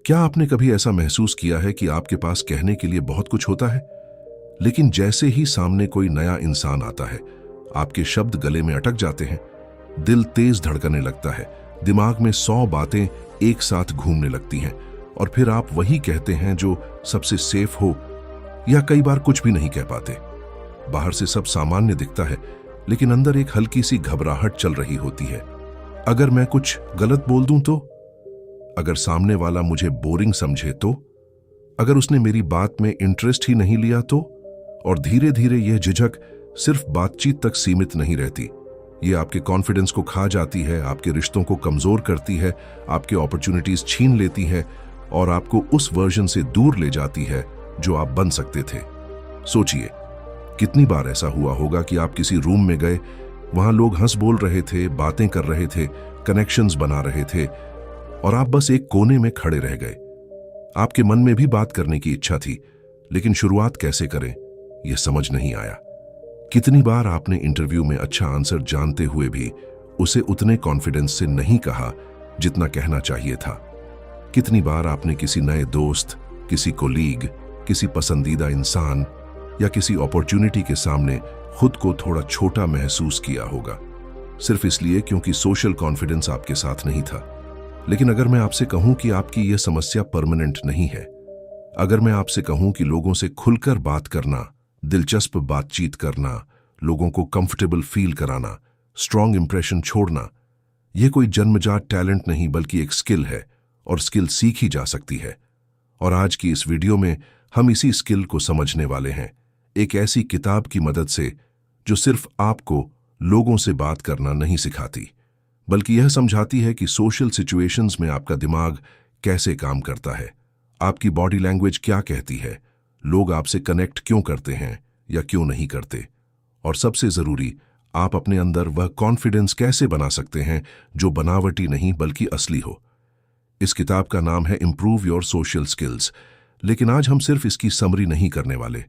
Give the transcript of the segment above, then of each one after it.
क्या आपने कभी ऐसा महसूस किया है कि आपके पास कहने के लिए बहुत कुछ होता है, लेकिन जैसे ही सामने कोई नया इंसान आता है, आपके शब्द गले में अटक जाते हैं, दिल तेज धड़कने लगता है, दिमाग में 100 बातें एक साथ घूमने लगती हैं और फिर आप वही कहते हैं जो सबसे सेफ हो, या कई बार कुछ भी नहीं कह पाते। बाहर से सब सामान्य दिखता है, लेकिन अंदर एक हल्की सी घबराहट चल रही होती है। अगर मैं कुछ गलत बोल दूं तो? अगर सामने वाला मुझे बोरिंग समझे तो? अगर उसने मेरी बात में इंटरेस्ट ही नहीं लिया तो? और धीरे धीरे यह झिझक सिर्फ बातचीत तक सीमित नहीं रहती, ये आपके कॉन्फिडेंस को खा जाती है, आपके रिश्तों को कमजोर करती है, आपके अपॉर्चुनिटीज छीन लेती है और आपको उस वर्जन से दूर ले जाती है जो आप बन सकते थे। सोचिए, कितनी बार ऐसा हुआ होगा कि आप किसी रूम में गए, वहां लोग हंस बोल रहे थे, बातें कर रहे थे, कनेक्शंस बना रहे थे और आप बस एक कोने में खड़े रह गए। आपके मन में भी बात करने की इच्छा थी, लेकिन शुरुआत कैसे करें यह समझ नहीं आया। कितनी बार आपने इंटरव्यू में अच्छा आंसर जानते हुए भी उसे उतने कॉन्फिडेंस से नहीं कहा जितना कहना चाहिए था। कितनी बार आपने किसी नए दोस्त, किसी कोलीग, किसी पसंदीदा इंसान या किसी अपॉर्चुनिटी के सामने खुद को थोड़ा छोटा महसूस किया होगा, सिर्फ इसलिए क्योंकि सोशल कॉन्फिडेंस आपके साथ नहीं था। लेकिन अगर मैं आपसे कहूं कि आपकी यह समस्या परमानेंट नहीं है, अगर मैं आपसे कहूं कि लोगों से खुलकर बात करना, दिलचस्प बातचीत करना, लोगों को कंफर्टेबल फील कराना, स्ट्रांग इंप्रेशन छोड़ना, यह कोई जन्मजात टैलेंट नहीं बल्कि एक स्किल है और स्किल सीखी जा सकती है। और आज की इस वीडियो में हम इसी स्किल को समझने वाले हैं, एक ऐसी किताब की मदद से जो सिर्फ आपको लोगों से बात करना नहीं सिखाती, बल्कि यह समझाती है कि सोशल सिचुएशंस में आपका दिमाग कैसे काम करता है, आपकी बॉडी लैंग्वेज क्या कहती है, लोग आपसे कनेक्ट क्यों करते हैं या क्यों नहीं करते, और सबसे जरूरी, आप अपने अंदर वह कॉन्फिडेंस कैसे बना सकते हैं जो बनावटी नहीं बल्कि असली हो। इस किताब का नाम है इंप्रूव योर सोशल स्किल्स, लेकिन आज हम सिर्फ इसकी समरी नहीं करने वाले।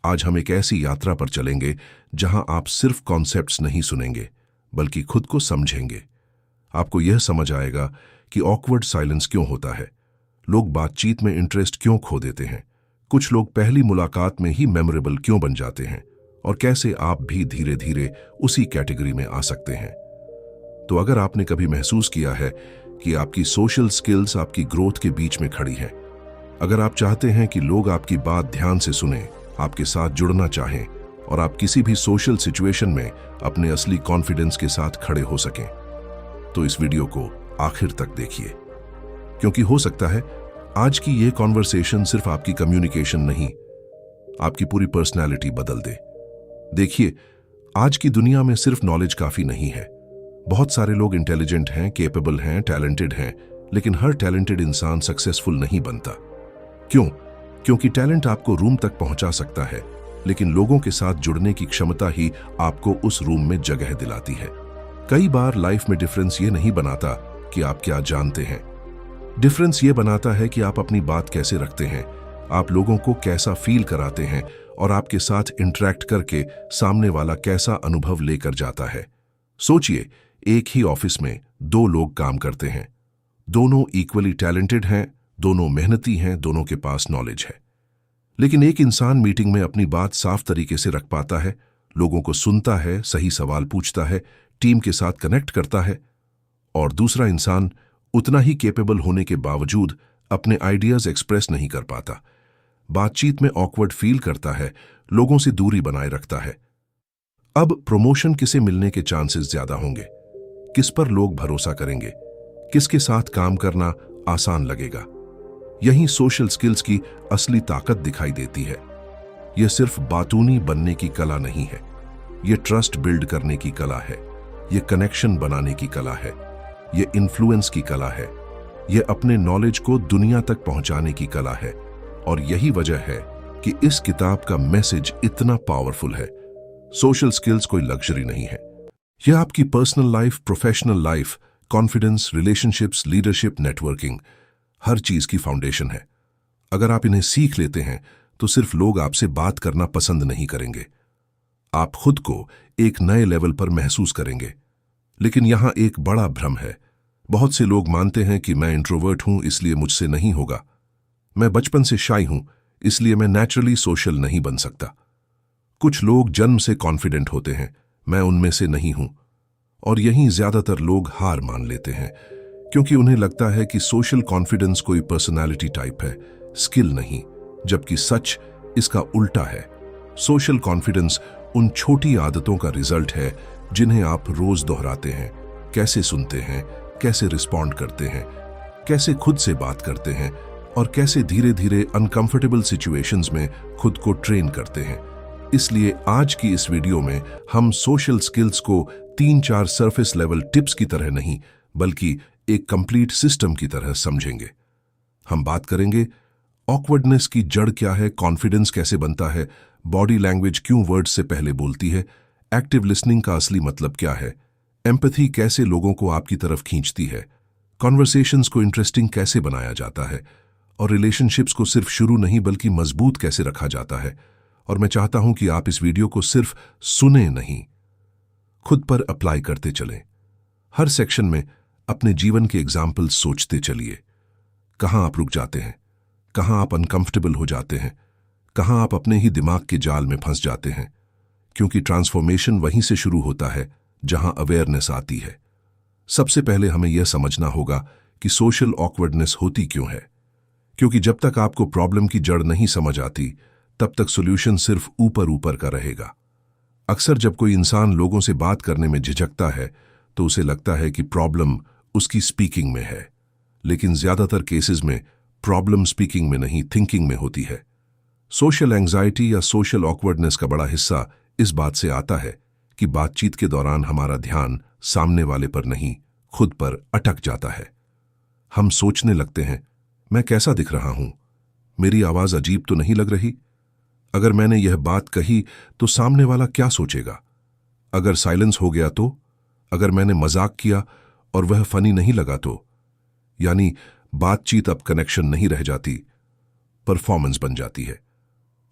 आज हम एक ऐसी यात्रा पर चलेंगे जहां आप सिर्फ कॉन्सेप्ट्स नहीं सुनेंगे बल्कि खुद को समझेंगे। आपको यह समझ आएगा कि ऑकवर्ड साइलेंस क्यों होता है, लोग बातचीत में इंटरेस्ट क्यों खो देते हैं, कुछ लोग पहली मुलाकात में ही मेमोरेबल क्यों बन जाते हैं और कैसे आप भी धीरे धीरे उसी कैटेगरी में आ सकते हैं। तो अगर आपने कभी महसूस किया है कि आपकी सोशल स्किल्स आपकी ग्रोथ के बीच में खड़ी हैं, अगर आप चाहते हैं कि लोग आपकी बात ध्यान से सुनें, आपके साथ जुड़ना चाहें और आप किसी भी सोशल सिचुएशन में अपने असली कॉन्फिडेंस के साथ खड़े हो सकें, तो इस वीडियो को आखिर तक देखिए, क्योंकि हो सकता है आज की ये कॉन्वर्सेशन सिर्फ आपकी कम्युनिकेशन नहीं, आपकी पूरी पर्सनैलिटी बदल दे। देखिए, आज की दुनिया में सिर्फ नॉलेज काफी नहीं है। बहुत सारे लोग इंटेलिजेंट हैं, केपेबल हैं, टैलेंटेड हैं, लेकिन हर टैलेंटेड इंसान सक्सेसफुल नहीं बनता। क्यों? क्योंकि टैलेंट आपको रूम तक पहुंचा सकता है, लेकिन लोगों के साथ जुड़ने की क्षमता ही आपको उस रूम में जगह दिलाती है। कई बार लाइफ में डिफरेंस ये नहीं बनाता कि आप क्या जानते हैं, डिफरेंस ये बनाता है कि आप अपनी बात कैसे रखते हैं, आप लोगों को कैसा फील कराते हैं और आपके साथ इंटरेक्ट करके सामने वाला कैसा अनुभव लेकर जाता है। सोचिए, एक ही ऑफिस में 2 लोग काम करते हैं, दोनों इक्वली टैलेंटेड हैं, दोनों मेहनती हैं, दोनों के पास नॉलेज है, लेकिन एक इंसान मीटिंग में अपनी बात साफ तरीके से रख पाता है, लोगों को सुनता है, सही सवाल पूछता है, टीम के साथ कनेक्ट करता है, और दूसरा इंसान उतना ही केपेबल होने के बावजूद अपने आइडियाज एक्सप्रेस नहीं कर पाता, बातचीत में ऑकवर्ड फील करता है, लोगों से दूरी बनाए रखता है। अब प्रमोशन किसे मिलने के चांसेस ज्यादा होंगे, किस पर लोग भरोसा करेंगे, किसके साथ काम करना आसान लगेगा, यही सोशल स्किल्स की असली ताकत दिखाई देती है। यह सिर्फ बातूनी बनने की कला नहीं है, यह ट्रस्ट बिल्ड करने की कला है, यह कनेक्शन बनाने की कला है, यह इन्फ्लुएंस की कला है, यह अपने नॉलेज को दुनिया तक पहुंचाने की कला है। और यही वजह है कि इस किताब का मैसेज इतना पावरफुल है। सोशल स्किल्स कोई लग्जरी नहीं है, यह आपकी personal life, professional life, confidence, relationships, leadership, networking, हर चीज की फाउंडेशन है। अगर आप इन्हें सीख लेते हैं तो सिर्फ लोग आपसे बात करना पसंद नहीं करेंगे, आप खुद को एक नए लेवल पर महसूस करेंगे। लेकिन यहां एक बड़ा भ्रम है, बहुत से लोग मानते हैं कि मैं इंट्रोवर्ट हूं इसलिए मुझसे नहीं होगा। मैं बचपन से शाई हूं इसलिए मैं नेचुरली सोशल नहीं बन सकता। कुछ लोग जन्म से कॉन्फिडेंट होते हैं, मैं उनमें से नहीं हूं। और यहीं ज्यादातर लोग हार मान लेते हैं क्योंकि उन्हें लगता है कि सोशल कॉन्फिडेंस कोई पर्सनालिटी टाइप है, स्किल नहीं। जबकि सच इसका उल्टा है। सोशल कॉन्फिडेंस उन छोटी आदतों का रिजल्ट है जिन्हें आप रोज दोहराते हैं। कैसे सुनते हैं, कैसे रिस्पॉन्ड करते हैं, कैसे खुद से बात करते हैं और कैसे धीरे धीरे अनकंफर्टेबल सिचुएशंस में खुद को ट्रेन करते हैं। इसलिए आज की इस वीडियो में हम सोशल स्किल्स को 3-4 सरफेस लेवल टिप्स की तरह नहीं बल्कि एक कंप्लीट सिस्टम की तरह समझेंगे। हम बात करेंगे ऑकवर्डनेस की जड़ क्या है, कॉन्फिडेंस कैसे बनता है, बॉडी लैंग्वेज क्यों वर्ड्स से पहले बोलती है, एक्टिव लिसनिंग का असली मतलब क्या है, एम्पैथी कैसे लोगों को आपकी तरफ खींचती है, कॉन्वर्सेशंस को इंटरेस्टिंग कैसे बनाया जाता है और रिलेशनशिप्स को सिर्फ शुरू नहीं बल्कि मजबूत कैसे रखा जाता है। और मैं चाहता हूं कि आप इस वीडियो को सिर्फ सुने नहीं, खुद पर अप्लाई करते चलें। हर सेक्शन में अपने जीवन के एग्जाम्पल्स सोचते चलिए। कहां आप रुक जाते हैं, कहां आप अनकंफर्टेबल हो जाते हैं, कहां आप अपने ही दिमाग के जाल में फंस जाते हैं। क्योंकि ट्रांसफॉर्मेशन वहीं से शुरू होता है जहां अवेयरनेस आती है। सबसे पहले हमें यह समझना होगा कि सोशल ऑकवर्डनेस होती क्यों है। क्योंकि जब तक आपको प्रॉब्लम की जड़ नहीं समझ आती तब तक सॉल्यूशन सिर्फ ऊपर ऊपर का रहेगा। अक्सर जब कोई इंसान लोगों से बात करने में झिझकता है तो उसे लगता है कि प्रॉब्लम उसकी स्पीकिंग में है, लेकिन ज्यादातर केसेस में प्रॉब्लम स्पीकिंग में नहीं, थिंकिंग में होती है। सोशल एंजाइटी या सोशल ऑकवर्डनेस का बड़ा हिस्सा इस बात से आता है कि बातचीत के दौरान हमारा ध्यान सामने वाले पर नहीं, खुद पर अटक जाता है। हम सोचने लगते हैं, मैं कैसा दिख रहा हूं, मेरी आवाज अजीब तो नहीं लग रही, अगर मैंने यह बात कही तो सामने वाला क्या सोचेगा, अगर साइलेंस हो गया तो, अगर मैंने मजाक किया और वह फनी नहीं लगा तो। यानी बातचीत अब कनेक्शन नहीं रह जाती, परफॉर्मेंस बन जाती है।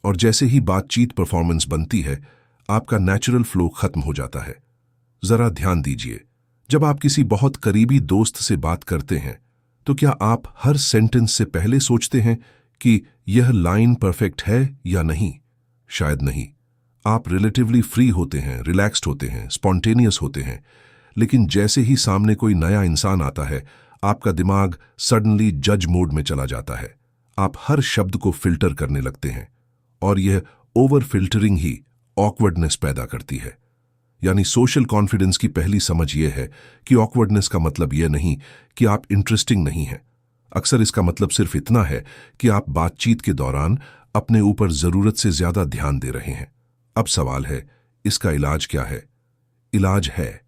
और जैसे ही बातचीत परफॉर्मेंस बनती है आपका नेचुरल फ्लो खत्म हो जाता है। जरा ध्यान दीजिए, जब आप किसी बहुत करीबी दोस्त से बात करते हैं तो क्या आप हर सेंटेंस से पहले सोचते हैं कि यह लाइन परफेक्ट है या नहीं? शायद नहीं। आप रिलेटिवली फ्री होते हैं, रिलैक्स्ड होते हैं, स्पॉन्टेनियस होते हैं। लेकिन जैसे ही सामने कोई नया इंसान आता है आपका दिमाग सडनली जज मोड में चला जाता है। आप हर शब्द को फिल्टर करने लगते हैं और यह ओवर फिल्टरिंग ही ऑकवर्डनेस पैदा करती है। यानी सोशल कॉन्फिडेंस की पहली समझ यह है कि ऑकवर्डनेस का मतलब यह नहीं कि आप इंटरेस्टिंग नहीं हैं। अक्सर इसका मतलब सिर्फ इतना है कि आप बातचीत के दौरान अपने ऊपर जरूरत से ज्यादा ध्यान दे रहे हैं। अब सवाल है, इसका इलाज क्या है? इलाज है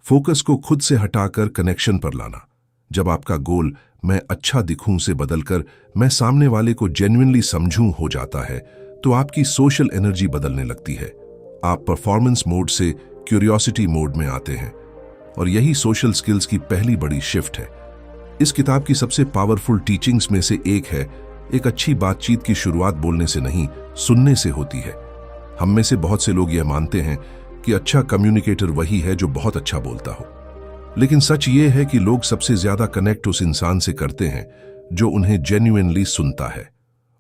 फोकस को खुद से हटाकर कनेक्शन पर लाना। जब आपका गोल मैं अच्छा दिखूं से बदलकर मैं सामने वाले को जेन्युइनली समझूं हो जाता है तो आपकी सोशल एनर्जी बदलने लगती है। आप परफॉर्मेंस मोड से क्यूरियोसिटी मोड में आते हैं और यही सोशल स्किल्स की पहली बड़ी शिफ्ट है। इस किताब की सबसे पावरफुल टीचिंग्स में से एक है, एक अच्छी बातचीत की शुरुआत बोलने से नहीं, सुनने से होती है। हम में से बहुत से लोग यह मानते हैं कि अच्छा कम्युनिकेटर वही है जो बहुत अच्छा बोलता हो, लेकिन सच ये है कि लोग सबसे ज्यादा कनेक्ट उस इंसान से करते हैं जो उन्हें जेन्युइनली सुनता है।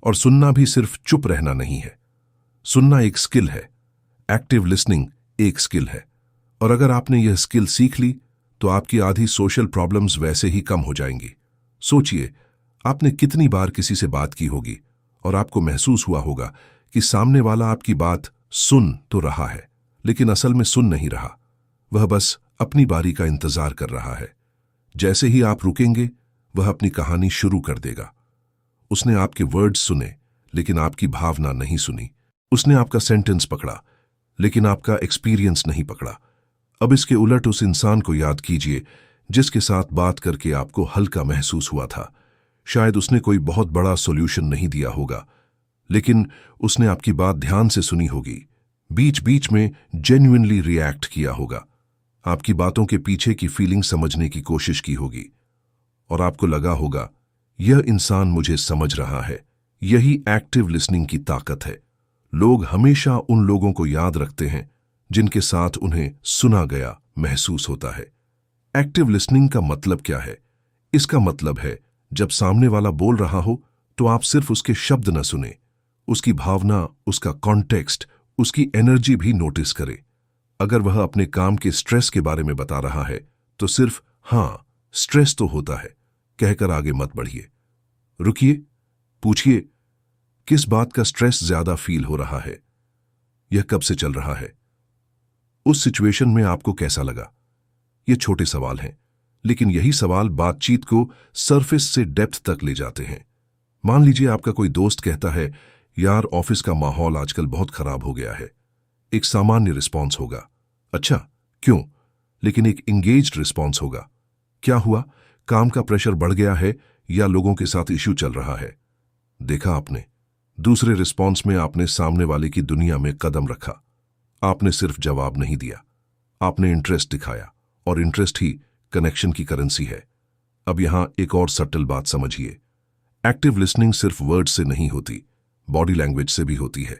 और सुनना भी सिर्फ चुप रहना नहीं है, सुनना एक स्किल है। एक्टिव लिसनिंग एक स्किल है और अगर आपने यह स्किल सीख ली तो आपकी आधी सोशल प्रॉब्लम्स वैसे ही कम हो जाएंगी। सोचिए, आपने कितनी बार किसी से बात की होगी और आपको महसूस हुआ होगा कि सामने वाला आपकी बात सुन तो रहा है लेकिन असल में सुन नहीं रहा, वह बस अपनी बारी का इंतजार कर रहा है। जैसे ही आप रुकेंगे वह अपनी कहानी शुरू कर देगा। उसने आपके वर्ड्स सुने लेकिन आपकी भावना नहीं सुनी। उसने आपका सेंटेंस पकड़ा लेकिन आपका एक्सपीरियंस नहीं पकड़ा। अब इसके उलट उस इंसान को याद कीजिए जिसके साथ बात करके आपको हल्का महसूस हुआ था। शायद उसने कोई बहुत बड़ा सॉल्यूशन नहीं दिया होगा, लेकिन उसने आपकी बात ध्यान से सुनी होगी, बीच बीच में जेन्युइनली रिएक्ट किया होगा, आपकी बातों के पीछे की फीलिंग समझने की कोशिश की होगी और आपको लगा होगा यह इंसान मुझे समझ रहा है। यही एक्टिव लिसनिंग की ताकत है। लोग हमेशा उन लोगों को याद रखते हैं जिनके साथ उन्हें सुना गया महसूस होता है। एक्टिव लिसनिंग का मतलब क्या है? इसका मतलब है जब सामने वाला बोल रहा हो तो आप सिर्फ उसके शब्द न सुने, उसकी भावना, उसका कॉन्टेक्स्ट, उसकी एनर्जी भी नोटिस करें। अगर वह अपने काम के स्ट्रेस के बारे में बता रहा है तो सिर्फ हाँ, स्ट्रेस तो होता है कहकर आगे मत बढ़िए। रुकिए, पूछिए, किस बात का स्ट्रेस ज्यादा फील हो रहा है? यह कब से चल रहा है? उस सिचुएशन में आपको कैसा लगा? ये छोटे सवाल हैं, लेकिन यही सवाल बातचीत को सरफेस से डेप्थ तक ले जाते हैं। मान लीजिए आपका कोई दोस्त कहता है, यार ऑफिस का माहौल आजकल बहुत खराब हो गया है। एक सामान्य रिस्पॉन्स होगा, अच्छा क्यों? लेकिन एक एंगेज्ड रिस्पॉन्स होगा, क्या हुआ? काम का प्रेशर बढ़ गया है या लोगों के साथ इश्यू चल रहा है? देखा आपने? दूसरे रिस्पॉन्स में आपने सामने वाले की दुनिया में कदम रखा। आपने सिर्फ जवाब नहीं दिया, आपने इंटरेस्ट दिखाया, और इंटरेस्ट ही कनेक्शन की करेंसी है। अब यहां एक और सटल बात समझिए। एक्टिव लिसनिंग सिर्फ वर्ड से नहीं होती, बॉडी लैंग्वेज से भी होती है।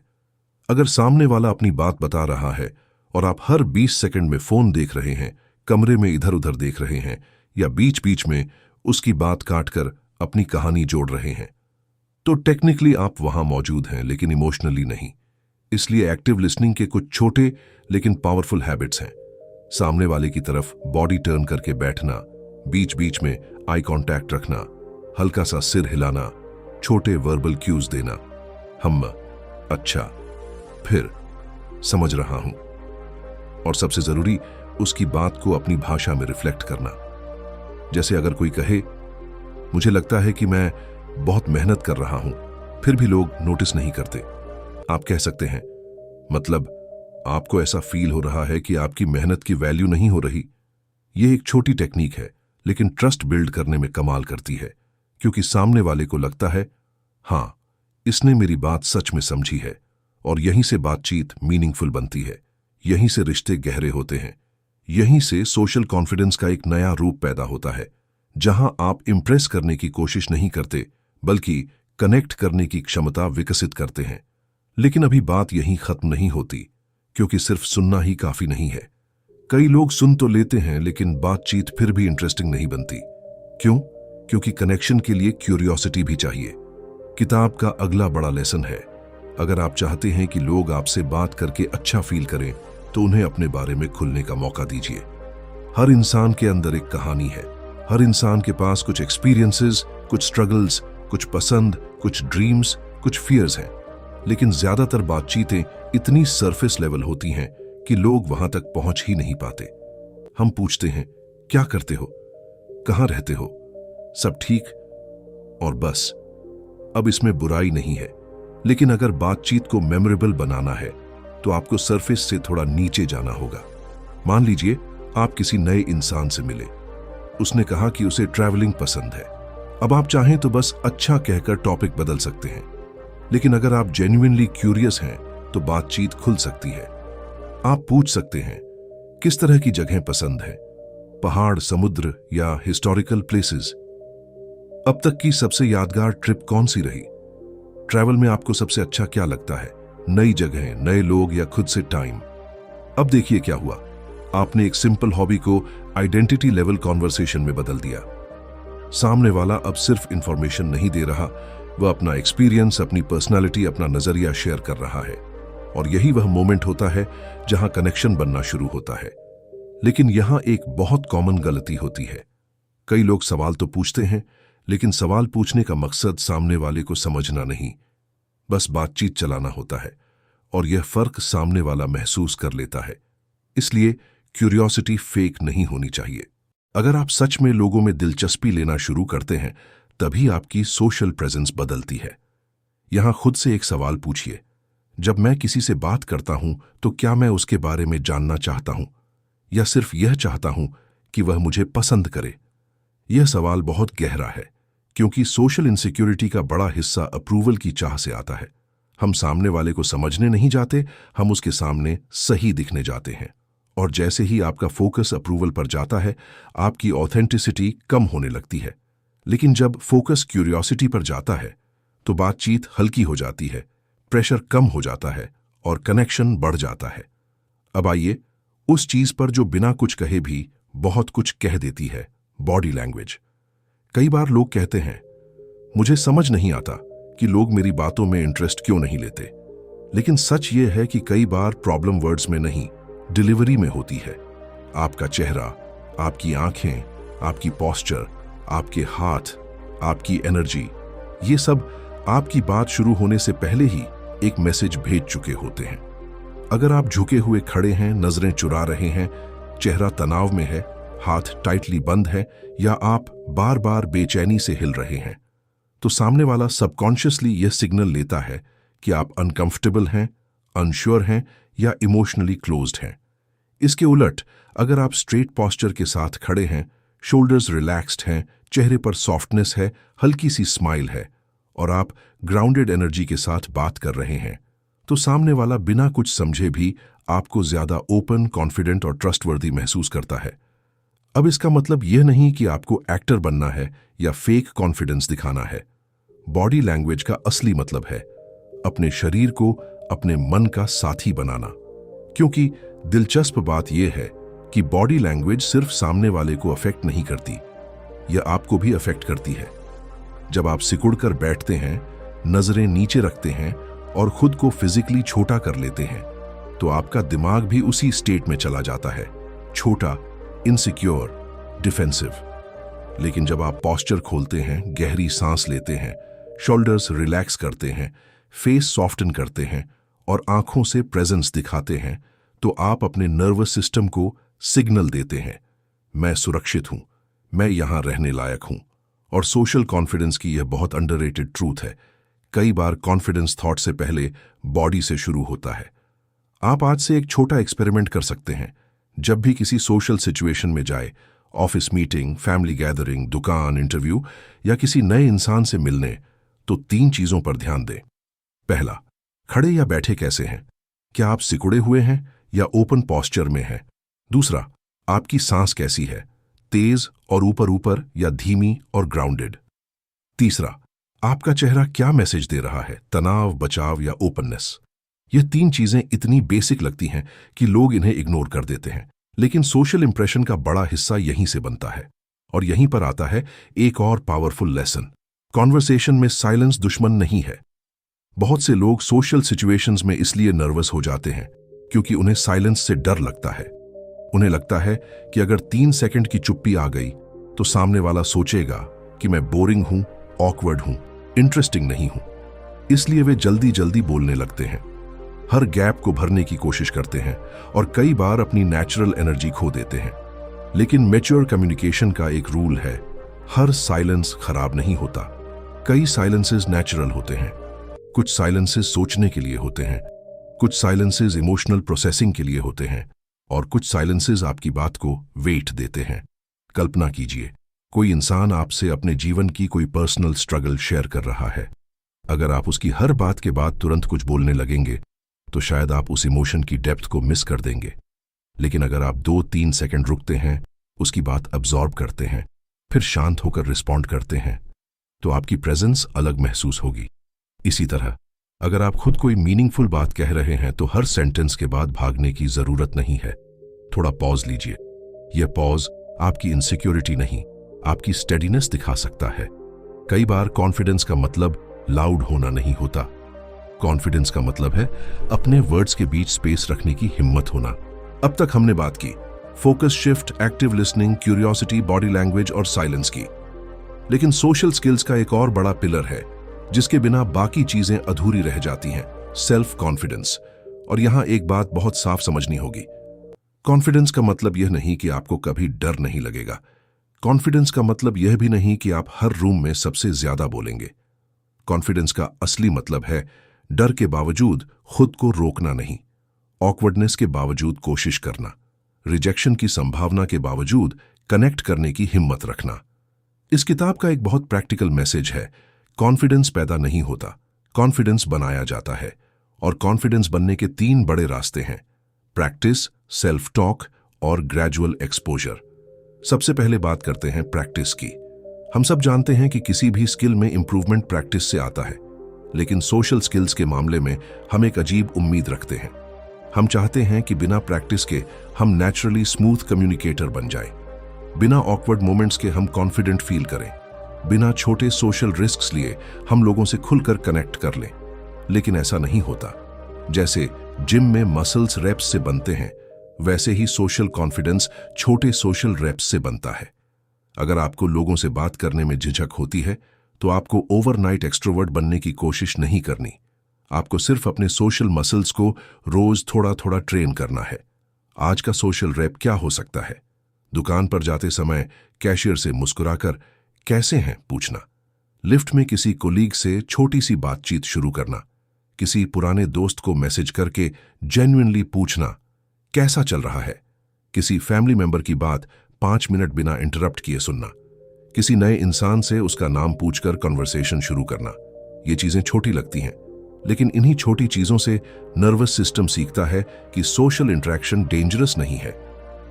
अगर सामने वाला अपनी बात बता रहा है और आप हर 20 सेकंड में फोन देख रहे हैं, कमरे में इधर उधर देख रहे हैं, या बीच बीच में उसकी बात काटकर अपनी कहानी जोड़ रहे हैं, तो टेक्निकली आप वहां मौजूद हैं लेकिन इमोशनली नहीं। इसलिए एक्टिव लिसनिंग के कुछ छोटे लेकिन पावरफुल हैबिट्स हैं। सामने वाले की तरफ बॉडी टर्न करके बैठना, बीच बीच में आई कांटेक्ट रखना, हल्का सा सिर हिलाना, छोटे वर्बल क्यूज देना, हम, अच्छा, फिर, समझ रहा हूं, और सबसे जरूरी उसकी बात को अपनी भाषा में रिफ्लेक्ट करना। जैसे अगर कोई कहे, मुझे लगता है कि मैं बहुत मेहनत कर रहा हूं, फिर भी लोग नोटिस नहीं करते, आप कह सकते हैं, मतलब आपको ऐसा फील हो रहा है कि आपकी मेहनत की वैल्यू नहीं हो रही। यह एक छोटी टेक्निक है, लेकिन ट्रस्ट बिल्ड करने में कमाल करती है, क्योंकि सामने वाले को लगता है, हां, इसने मेरी बात सच में समझी है, और यहीं से बातचीत मीनिंगफुल बनती है, यहीं से रिश्ते गहरे होते हैं, यहीं से सोशल कॉन्फिडेंस का एक नया रूप पैदा होता है, जहां आप इंप्रेस करने की कोशिश नहीं करते बल्कि कनेक्ट करने की क्षमता विकसित करते हैं। लेकिन अभी बात यहीं खत्म नहीं होती, क्योंकि सिर्फ सुनना ही काफी नहीं है। कई लोग सुन तो लेते हैं लेकिन बातचीत फिर भी इंटरेस्टिंग नहीं बनती। क्यों? क्योंकि कनेक्शन के लिए क्यूरियोसिटी भी चाहिए। किताब का अगला बड़ा लेसन है, अगर आप चाहते हैं कि लोग आपसे बात करके अच्छा फील करें तो उन्हें अपने बारे में खुलने का मौका दीजिए। हर इंसान के अंदर एक कहानी है, हर इंसान के पास कुछ एक्सपीरियंसेस, कुछ स्ट्रगल्स, कुछ पसंद, कुछ ड्रीम्स, कुछ फियर्स हैं। लेकिन ज्यादातर बातचीतें इतनी सरफेस लेवल होती हैं कि लोग वहां तक पहुंच ही नहीं पाते। हम पूछते हैं, क्या करते हो, कहां रहते हो, सब ठीक, और बस। अब इसमें बुराई नहीं है, लेकिन अगर बातचीत को मेमोरेबल बनाना है तो आपको सरफेस से थोड़ा नीचे जाना होगा। मान लीजिए आप किसी नए इंसान से मिले, उसने कहा कि उसे ट्रैवलिंग पसंद है। अब आप चाहें तो बस अच्छा कहकर टॉपिक बदल सकते हैं, लेकिन अगर आप जेन्युइनली क्यूरियस हैं तो बातचीत खुल सकती है। आप पूछ सकते हैं, किस तरह की जगहें पसंद है, पहाड़, समुद्र या हिस्टोरिकल प्लेसेस? अब तक की सबसे यादगार ट्रिप कौन सी रही? ट्रैवल में आपको सबसे अच्छा क्या लगता है, नई जगहें, नए लोग या खुद से टाइम? अब देखिए क्या हुआ, आपने एक सिंपल हॉबी को आइडेंटिटी लेवल कॉन्वर्सेशन में बदल दिया। सामने वाला अब सिर्फ इंफॉर्मेशन नहीं दे रहा, वह अपना एक्सपीरियंस, अपनी पर्सनालिटी, अपना नजरिया शेयर कर रहा है। और यही वह मोमेंट होता है जहां कनेक्शन बनना शुरू होता है। लेकिन यहां एक बहुत कॉमन गलती होती है। कई लोग सवाल तो पूछते हैं, लेकिन सवाल पूछने का मकसद सामने वाले को समझना नहीं, बस बातचीत चलाना होता है, और यह फर्क सामने वाला महसूस कर लेता है। इसलिए क्यूरियोसिटी फेक नहीं होनी चाहिए। अगर आप सच में लोगों में दिलचस्पी लेना शुरू करते हैं, तभी आपकी सोशल प्रेजेंस बदलती है। यहां खुद से एक सवाल पूछिए, जब मैं किसी से बात करता हूं तो क्या मैं उसके बारे में जानना चाहता हूं, या सिर्फ यह चाहता हूं कि वह मुझे पसंद करे? यह सवाल बहुत गहरा है, क्योंकि सोशल इनसिक्योरिटी का बड़ा हिस्सा अप्रूवल की चाह से आता है। हम सामने वाले को समझने नहीं जाते, हम उसके सामने सही दिखने जाते हैं। और जैसे ही आपका फोकस अप्रूवल पर जाता है, आपकी ऑथेंटिसिटी कम होने लगती है। लेकिन जब फोकस क्यूरियोसिटी पर जाता है तो बातचीत हल्की हो जाती है, प्रेशर कम हो जाता है और कनेक्शन बढ़ जाता है। अब आइए उस चीज पर जो बिना कुछ कहे भी बहुत कुछ कह देती है बॉडी लैंग्वेज। कई बार लोग कहते हैं, मुझे समझ नहीं आता कि लोग मेरी बातों में इंटरेस्ट क्यों नहीं लेते। लेकिन सच ये है कि कई बार प्रॉब्लम वर्ड्स में नहीं, डिलीवरी में होती है। आपका चेहरा, आपकी आंखें, आपकी पोस्चर, आपके हाथ, आपकी एनर्जी, ये सब आपकी बात शुरू होने से पहले ही एक मैसेज भेज चुके होते हैं। अगर आप झुके हुए खड़े हैं, नजरें चुरा रहे हैं, चेहरा तनाव में है, हाथ टाइटली बंद है, या आप बार बार बेचैनी से हिल रहे हैं, तो सामने वाला सबकॉन्शियसली यह सिग्नल लेता है कि आप अनकंफर्टेबल हैं, अनश्योर हैं या इमोशनली क्लोज्ड हैं। इसके उलट अगर आप स्ट्रेट पोस्चर के साथ खड़े हैं, शोल्डर्स रिलैक्स्ड हैं, चेहरे पर सॉफ्टनेस है, हल्की सी स्माइल है और आप ग्राउंडेड एनर्जी के साथ बात कर रहे हैं, तो सामने वाला बिना कुछ समझे भी आपको ज्यादा ओपन, कॉन्फिडेंट और ट्रस्टवर्दी महसूस करता है। अब इसका मतलब यह नहीं कि आपको एक्टर बनना है या फेक कॉन्फिडेंस दिखाना है। बॉडी लैंग्वेज का असली मतलब है अपने शरीर को अपने मन का साथी बनाना। क्योंकि दिलचस्प बात यह है कि बॉडी लैंग्वेज सिर्फ सामने वाले को अफेक्ट नहीं करती, यह आपको भी अफेक्ट करती है। जब आप सिकुड़कर बैठते हैं, नजरें नीचे रखते हैं और खुद को फिजिकली छोटा कर लेते हैं, तो आपका दिमाग भी उसी स्टेट में चला जाता है, छोटा, इनसिक्योर, डिफेंसिव। लेकिन जब आप पोस्चर खोलते हैं, गहरी सांस लेते हैं, शोल्डर्स रिलैक्स करते हैं, फेस सॉफ्टन करते हैं और आंखों से प्रेजेंस दिखाते हैं, तो आप अपने नर्वस सिस्टम को सिग्नल देते हैं, मैं सुरक्षित हूं, मैं यहां रहने लायक हूं। और सोशल कॉन्फिडेंस की यह बहुत अंडररेटेड ट्रूथ है। कई बार कॉन्फिडेंस थॉट से पहले बॉडी से शुरू होता है। आप आज से एक छोटा एक्सपेरिमेंट कर सकते हैं। जब भी किसी सोशल सिचुएशन में जाए, ऑफिस मीटिंग, फैमिली गैदरिंग, दुकान, इंटरव्यू या किसी नए इंसान से मिलने, तो 3 चीजों पर ध्यान दें। पहला, खड़े या बैठे कैसे हैं? क्या आप सिकुड़े हुए हैं या ओपन पोस्चर में हैं? दूसरा, आपकी सांस कैसी है, तेज और ऊपर ऊपर या धीमी और ग्राउंडेड? तीसरा, आपका चेहरा क्या मैसेज दे रहा है, तनाव, बचाव या ओपननेस? यह 3 चीजें इतनी बेसिक लगती हैं कि लोग इन्हें इग्नोर कर देते हैं, लेकिन सोशल इंप्रेशन का बड़ा हिस्सा यहीं से बनता है। और यहीं पर आता है एक और पावरफुल लेसन। कॉन्वर्सेशन में साइलेंस दुश्मन नहीं है। बहुत से लोग सोशल सिचुएशंस में इसलिए नर्वस हो जाते हैं क्योंकि उन्हें साइलेंस से डर लगता है। उन्हें लगता है कि अगर 3 सेकंड की चुप्पी आ गई तो सामने वाला सोचेगा कि मैं बोरिंग हूं, ऑकवर्ड हूं, इंटरेस्टिंग नहीं हूं। इसलिए वे जल्दी जल्दी बोलने लगते हैं, हर गैप को भरने की कोशिश करते हैं और कई बार अपनी नेचुरल एनर्जी खो देते हैं। लेकिन मैच्योर कम्युनिकेशन का एक रूल है, हर साइलेंस खराब नहीं होता। कई साइलेंसेस नेचुरल होते हैं, कुछ साइलेंसेस सोचने के लिए होते हैं, कुछ साइलेंसेस इमोशनल प्रोसेसिंग के लिए होते हैं और कुछ साइलेंसेस आपकी बात को वेट देते हैं। कल्पना कीजिए, कोई इंसान आपसे अपने जीवन की कोई पर्सनल स्ट्रगल शेयर कर रहा है। अगर आप उसकी हर बात के बाद तुरंत कुछ बोलने लगेंगे तो शायद आप उस इमोशन की डेप्थ को मिस कर देंगे। लेकिन अगर आप 2-3 सेकंड रुकते हैं, उसकी बात अब्सॉर्ब करते हैं, फिर शांत होकर रिस्पॉन्ड करते हैं, तो आपकी प्रेजेंस अलग महसूस होगी। इसी तरह अगर आप खुद कोई मीनिंगफुल बात कह रहे हैं तो हर सेंटेंस के बाद भागने की जरूरत नहीं है। थोड़ा पॉज लीजिए। यह पॉज आपकी इनसिक्योरिटी नहीं, आपकी स्टेडीनेस दिखा सकता है। कई बार कॉन्फिडेंस का मतलब लाउड होना नहीं होता। कॉन्फिडेंस का मतलब है अपने वर्ड्स के बीच स्पेस रखने की हिम्मत होना। अब तक हमने बात की focus shift, active listening, curiosity, body language और साइलेंस की। लेकिन सोशल स्किल्स का एक और बड़ा पिलर है जिसके बिना बाकी चीजें अधूरी रह जाती हैं, सेल्फ कॉन्फिडेंस। और यहां एक बात बहुत साफ समझनी होगी, कॉन्फिडेंस का मतलब यह नहीं कि आपको कभी डर नहीं लगेगा। कॉन्फिडेंस का मतलब यह भी नहीं कि आप हर रूम में सबसे ज्यादा बोलेंगे। कॉन्फिडेंस का असली मतलब है डर के बावजूद खुद को रोकना नहीं, ऑकवर्डनेस के बावजूद कोशिश करना, रिजेक्शन की संभावना के बावजूद कनेक्ट करने की हिम्मत रखना। इस किताब का एक बहुत प्रैक्टिकल मैसेज है, कॉन्फिडेंस पैदा नहीं होता, कॉन्फिडेंस बनाया जाता है। और कॉन्फिडेंस बनने के 3 बड़े रास्ते हैं, प्रैक्टिस, सेल्फ टॉक और ग्रेजुअल एक्सपोजर। सबसे पहले बात करते हैं प्रैक्टिस की। हम सब जानते हैं कि किसी भी स्किल में इंप्रूवमेंट प्रैक्टिस से आता है, लेकिन सोशल स्किल्स के मामले में हम एक अजीब उम्मीद रखते हैं। हम चाहते हैं कि बिना प्रैक्टिस के हम नेचुरली स्मूथ कम्युनिकेटर बन जाएं, बिना ऑकवर्ड मोमेंट्स के हम कॉन्फिडेंट फील करें, बिना छोटे सोशल रिस्क्स लिए हम लोगों से खुलकर कनेक्ट कर लें। लेकिन ऐसा नहीं होता। जैसे जिम में मसल्स रेप्स से बनते हैं, वैसे ही सोशल कॉन्फिडेंस छोटे सोशल रेप्स से बनता है। अगर आपको लोगों से बात करने में झिझक होती है, तो आपको ओवरनाइट एक्सट्रोवर्ट बनने की कोशिश नहीं करनी। आपको सिर्फ अपने सोशल मसल्स को रोज थोड़ा थोड़ा ट्रेन करना है। आज का सोशल रैप क्या हो सकता है? दुकान पर जाते समय कैशियर से मुस्कुराकर कैसे हैं पूछना, लिफ्ट में किसी कोलीग से छोटी सी बातचीत शुरू करना, किसी पुराने दोस्त को मैसेज करके जेन्युइनली पूछना कैसा चल रहा है, किसी फैमिली मेंबर की बात 5 मिनट बिना इंटरप्ट किए सुनना, किसी नए इंसान से उसका नाम पूछकर कन्वर्सेशन शुरू करना। ये चीजें छोटी लगती हैं, लेकिन इन्हीं छोटी चीजों से नर्वस सिस्टम सीखता है कि सोशल इंटरेक्शन डेंजरस नहीं है।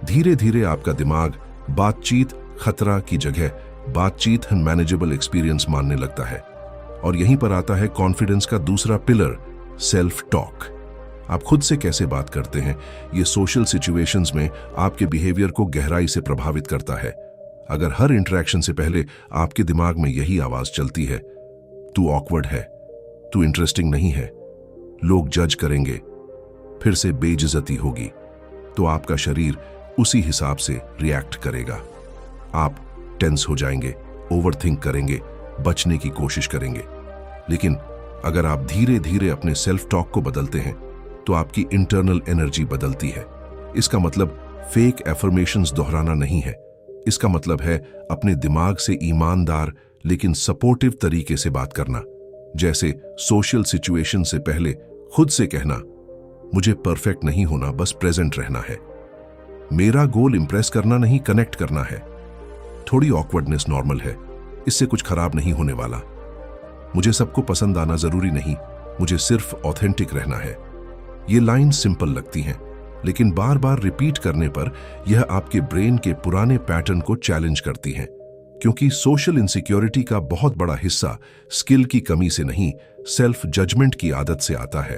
धीरे धीरे आपका दिमाग बातचीत खतरा की जगह बातचीत मैनेजेबल एक्सपीरियंस मानने लगता है। और यहीं पर आता है कॉन्फिडेंस का दूसरा पिलर, सेल्फ टॉक। आप खुद से कैसे बात करते हैं, ये सोशल सिचुएशंस में आपके बिहेवियर को गहराई से प्रभावित करता है। अगर हर इंटरेक्शन से पहले आपके दिमाग में यही आवाज चलती है, तू ऑकवर्ड है, तू इंटरेस्टिंग नहीं है, लोग जज करेंगे, फिर से बेइज्जती होगी, तो आपका शरीर उसी हिसाब से रिएक्ट करेगा। आप टेंस हो जाएंगे, ओवरथिंक करेंगे, बचने की कोशिश करेंगे। लेकिन अगर आप धीरे धीरे अपने सेल्फ टॉक को बदलते हैं, तो आपकी इंटरनल एनर्जी बदलती है। इसका मतलब फेक एफर्मेशंस दोहराना नहीं है। इसका मतलब है अपने दिमाग से ईमानदार लेकिन सपोर्टिव तरीके से बात करना। जैसे सोशल सिचुएशन से पहले खुद से कहना, मुझे परफेक्ट नहीं होना, बस प्रेजेंट रहना है। मेरा गोल इंप्रेस करना नहीं, कनेक्ट करना है। थोड़ी ऑकवर्डनेस नॉर्मल है, इससे कुछ खराब नहीं होने वाला। मुझे सबको पसंद आना जरूरी नहीं, मुझे सिर्फ ऑथेंटिक रहना है। ये लाइन सिंपल लगती हैं, लेकिन बार बार रिपीट करने पर यह आपके ब्रेन के पुराने पैटर्न को चैलेंज करती हैं। क्योंकि सोशल इनसिक्योरिटी का बहुत बड़ा हिस्सा स्किल की कमी से नहीं, सेल्फ जजमेंट की आदत से आता है।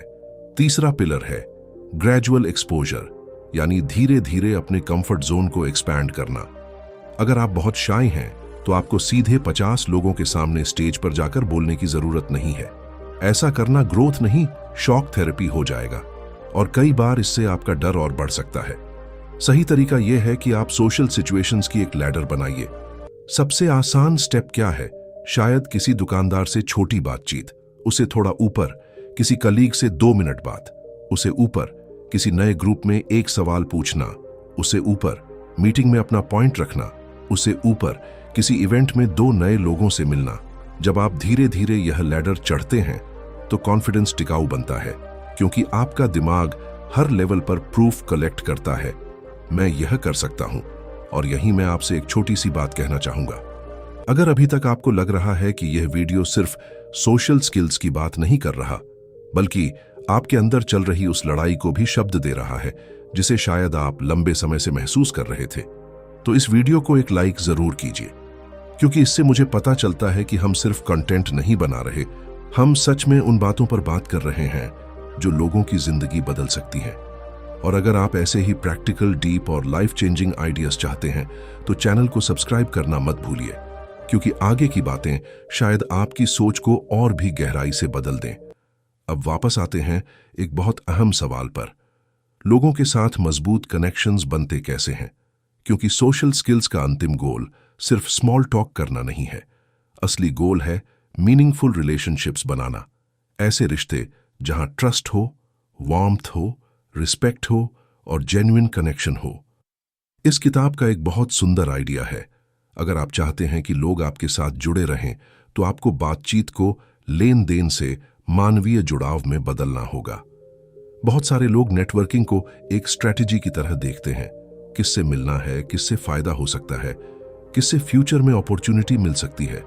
तीसरा पिलर है ग्रेजुअल एक्सपोजर, यानी धीरे धीरे अपने कंफर्ट जोन को एक्सपैंड करना। अगर आप बहुत शाय हैं, तो आपको सीधे 50 लोगों के सामने स्टेज पर जाकर बोलने की जरूरत नहीं है। ऐसा करना ग्रोथ नहीं, शॉक थेरेपी हो जाएगा, और कई बार इससे आपका डर और बढ़ सकता है। सही तरीका यह है कि आप सोशल सिचुएशंस की एक लैडर बनाइए। सबसे आसान स्टेप क्या है? शायद किसी दुकानदार से छोटी बातचीत, उसे थोड़ा ऊपर किसी कलीग से 2 मिनट बात, उसे ऊपर किसी नए ग्रुप में एक सवाल पूछना, उसे ऊपर मीटिंग में अपना पॉइंट रखना, उसे ऊपर किसी इवेंट में 2 नए लोगों से मिलना। जब आप धीरे धीरे यह लैडर चढ़ते हैं, तो कॉन्फिडेंस टिकाऊ बनता है, क्योंकि आपका दिमाग हर लेवल पर प्रूफ कलेक्ट करता है, मैं यह कर सकता हूं। और यहीं मैं आपसे एक छोटी सी बात कहना चाहूंगा। अगर अभी तक आपको लग रहा है कि यह वीडियो सिर्फ सोशल स्किल्स की बात नहीं कर रहा, बल्कि आपके अंदर चल रही उस लड़ाई को भी शब्द दे रहा है जिसे शायद आप लंबे समय से महसूस कर रहे थे, तो इस वीडियो को एक लाइक जरूर कीजिए। क्योंकि इससे मुझे पता चलता है कि हम सिर्फ कंटेंट नहीं बना रहे, हम सच में उन बातों पर बात कर रहे हैं जो लोगों की जिंदगी बदल सकती हैं। और अगर आप ऐसे ही प्रैक्टिकल, डीप और लाइफ चेंजिंग आइडियाज चाहते हैं, तो चैनल को सब्सक्राइब करना मत भूलिए, क्योंकि आगे की बातें शायद आपकी सोच को और भी गहराई से बदल दें। अब वापस आते हैं एक बहुत अहम सवाल पर, लोगों के साथ मजबूत कनेक्शंस बनते कैसे हैं? क्योंकि सोशल स्किल्स का अंतिम गोल सिर्फ स्मॉल टॉक करना नहीं है। असली गोल है मीनिंगफुल रिलेशनशिप्स बनाना, ऐसे रिश्ते जहां ट्रस्ट हो, वार्मथ हो, रिस्पेक्ट हो और जेन्युइन कनेक्शन हो। इस किताब का एक बहुत सुंदर आइडिया है। अगर आप चाहते हैं कि लोग आपके साथ जुड़े रहें, तो आपको बातचीत को लेन देन से मानवीय जुड़ाव में बदलना होगा। बहुत सारे लोग नेटवर्किंग को एक स्ट्रैटेजी की तरह देखते हैं, किससे मिलना है, किससे फायदा हो सकता है, किससे फ्यूचर में अपॉर्चुनिटी मिल सकती है।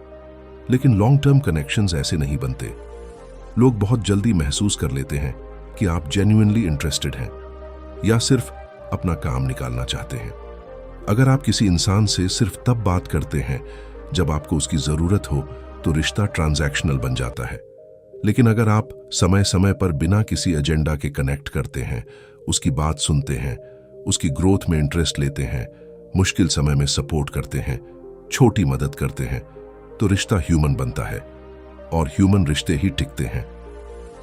लेकिन लॉन्ग टर्म कनेक्शंस ऐसे नहीं बनते। लोग बहुत जल्दी महसूस कर लेते हैं कि आप जेन्युइनली इंटरेस्टेड हैं या सिर्फ अपना काम निकालना चाहते हैं। अगर आप किसी इंसान से सिर्फ तब बात करते हैं जब आपको उसकी जरूरत हो, तो रिश्ता ट्रांजैक्शनल बन जाता है। लेकिन अगर आप समय समय पर बिना किसी एजेंडा के कनेक्ट करते हैं, उसकी बात सुनते हैं, उसकी ग्रोथ में इंटरेस्ट लेते हैं, मुश्किल समय में सपोर्ट करते हैं, छोटी मदद करते हैं, तो रिश्ता ह्यूमन बनता है और ह्यूमन रिश्ते ही टिकते हैं।